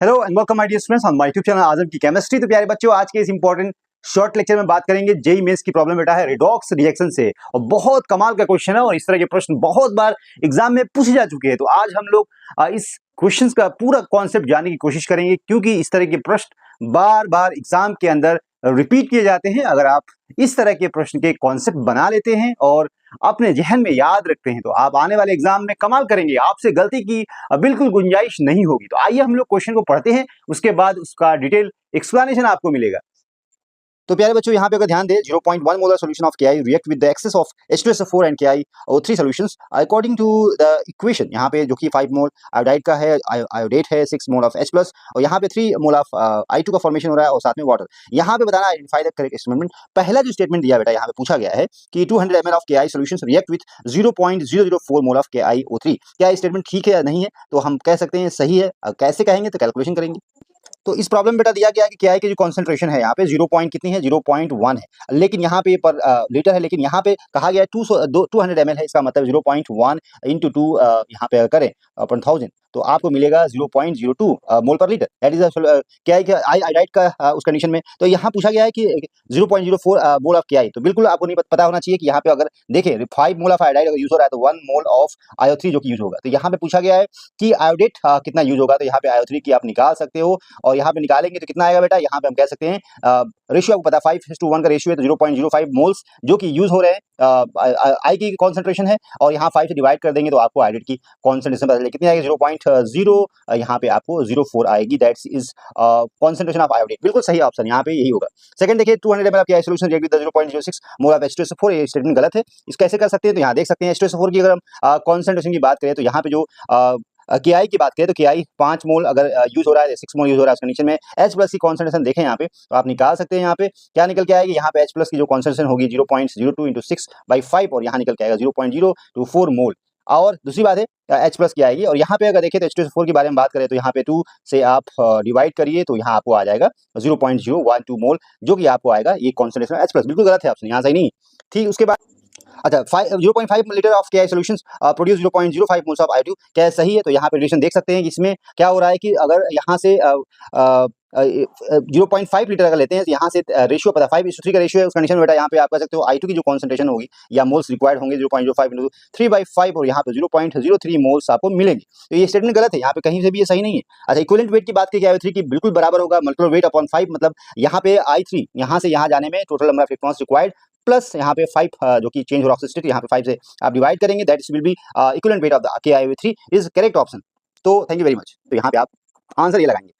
Hello and welcome my dear students on my YouTube channel Azam की chemistry. तो प्यारे बच्चों, आज के इस इंपॉर्टेंट शॉर्ट लेक्चर में बात करेंगे जेई मेंस की प्रॉब्लम बेटा है रिडॉक्स रिएक्शन से। और बहुत कमाल का क्वेश्चन है और इस तरह के प्रश्न बहुत बार एग्जाम में पूछे जा चुके हैं। तो आज हम लोग इस क्वेश्चंस का पूरा कॉन्सेप्ट जानने की कोशिश करेंगे, क्योंकि इस तरह के प्रश्न बार बार एग्जाम के अंदर रिपीट किए जाते हैं। अगर आप इस तरह के प्रश्न के कॉन्सेप्ट बना लेते हैं और अपने जहन में याद रखते हैं तो आप आने वाले एग्जाम में कमाल करेंगे। आपसे गलती की बिल्कुल गुंजाइश नहीं होगी। तो आइए हम लोग क्वेश्चन को पढ़ते हैं, उसके बाद उसका डिटेल एक्सप्लेनेशन आपको मिलेगा। तो प्यारे बच्चों, यहाँ पे अगर ध्यान दें, 0.1 molar solution of Ki react with the excess of H2SO4 and KiO3 solutions according to the equation. यहाँ पे जो कि 5 मोल आयोडाइड का है, आयोडेट है, 6 मोल ऑफ H+, और यहाँ पे 3 मोल ऑफ I2 का फॉर्मेशन हो रहा है और साथ में वाटर। यहाँ पे बताना आइडेंटिफाई द करेक्ट स्टेटमेंट। पहला जो स्टेटमेंट दिया बेटा यहाँ पे पूछा गया है कि 200 ml of Ki solutions react with 0.004 mole of KiO3। क्या ये स्टेटमेंट ठीक है या नहीं है? तो हम कह सकते हैं सही है। कैसे कहेंगे? तो कैलकुलेशन करेंगे। तो इस प्रॉब्लम बेटा दिया गया कि क्या है कि जो कॉन्सेंट्रेशन है यहाँ पे 0 कितनी है, 0.1 है, लेकिन यहाँ पे पर लीटर है, लेकिन यहाँ पे कहा गया है 200 ml है। इसका मतलब 0.1 इंटू 2 यहाँ पे करें अपन 1000 तो आपको मिलेगा 0.02 मोल पर लीटर। दैट इज क्या है कि आयोडाइड का उस कंडीशन में। तो यहाँ पूछा गया है कि 0.04 मोल ऑफ KI। तो बिल्कुल आपको नहीं पता होना चाहिए कि यहाँ पे अगर देखें 5 मोल ऑफ आयोडाइड अगर यूज हो रहा है तो 1 मोल ऑफ IO3 जो कि यूज होगा। तो यहाँ पे पूछा गया है कि आयोडेट कितना यूज होगा। तो यहाँ पे IO3 की आप निकाल सकते हो और यहाँ पे निकालेंगे तो कितना आएगा बेटा? यहाँ पे हम कह सकते हैं रेशियो आपको पता 5:1 का रेशियो है, तो 0.05 मोल्स जो कि यूज हो रहे हैं आई की कॉन्सेंट्रेशन है, और यहाँ 5 से डिवाइड कर देंगे तो आपको आयोडेट की कॉन्सेंट्रेशन पता चलेगी कितनी आएगी, 0.0 यहाँ पे आपको 04 आएगी। That is concentration of iodate. बिल्कुल सही ऑप्शन यहाँ पे यही होगा। सेकंड देखिए, 200 ml of solution react with 0.06 mole of H2SO4। ये स्टेटमेंट गलत है। इस कैसे कर सकते हैं? तो यहाँ देख सकते हैं H2SO4 की अगर हम कॉन्सेंट्रेशन की बात करें तो यहाँ पे जो KI की बात करें तो KI 5 मोल अगर यूज हो रहा है, 6 मोल यूज हो रहा है उस कंडीशन में। H+ की कॉन्सेंट्रेशन देखें यहाँ पे तो आप निकाल सकते हैं। यहाँ पे क्या निकल के आएगी? यहाँ पे H+ की जो कॉन्सेंट्रेशन होगी 0.02 इंटू 6/5 और यहाँ निकल के आएगा 0.024 मोल। और दूसरी बात है H+ की आएगी, और यहाँ पे अगर देखें तो H2SO4 के बारे में बात करें तो यहाँ पे 2 से आप डिवाइड करिए तो यहाँ आपको आ जाएगा 0.012 मोल, जो कि आपको आएगा ये कॉन्सेंट्रेशन H+। बिल्कुल गलत है ऑप्शन, यहाँ सही नहीं। ठीक, उसके बाद अच्छा 0.5 litre of KI solutions produce 0.05 moles of I2। क्या सही है? तो यहाँ पे रिलेशन देख सकते हैं कि इसमें क्या हो रहा है कि अगर यहाँ से 0.5 लीटर अगर लेते हैं, यहाँ से रेशियो पता 5:3 का रेशियो है उस कंडीशन में बेटा। यहाँ पे आप कह सकते हो I2 की जो कॉन्सेंट्रेशन होगी या मोल्स रिक्वायर्ड होंगे 0.05 इंटू 3/5 और यहाँ पे 0.03 मोल्स आपको मिलेंगे। तो ये स्टेटमेंट गलत है, यहाँ पे कहीं से भी ये सही नहीं है। अच्छा, इक्विवेलेंट वेट की बात की IO3 की बिल्कुल बराबर होगा मोलेकुलर वेट अपॉन 5। मतलब यहाँ पे I3 यहाँ से यहाँ जाने में total number of electrons required plus यहाँ पे 5 जो कि चेंज हो रहा है, यहाँ पे 5 से आप डिवाइड करेंगे। That will be equivalent weight of the KiO3 is correct option. तो थैंक यू वेरी मच। तो यहाँ पे आप आंसर ये लगाएंगे।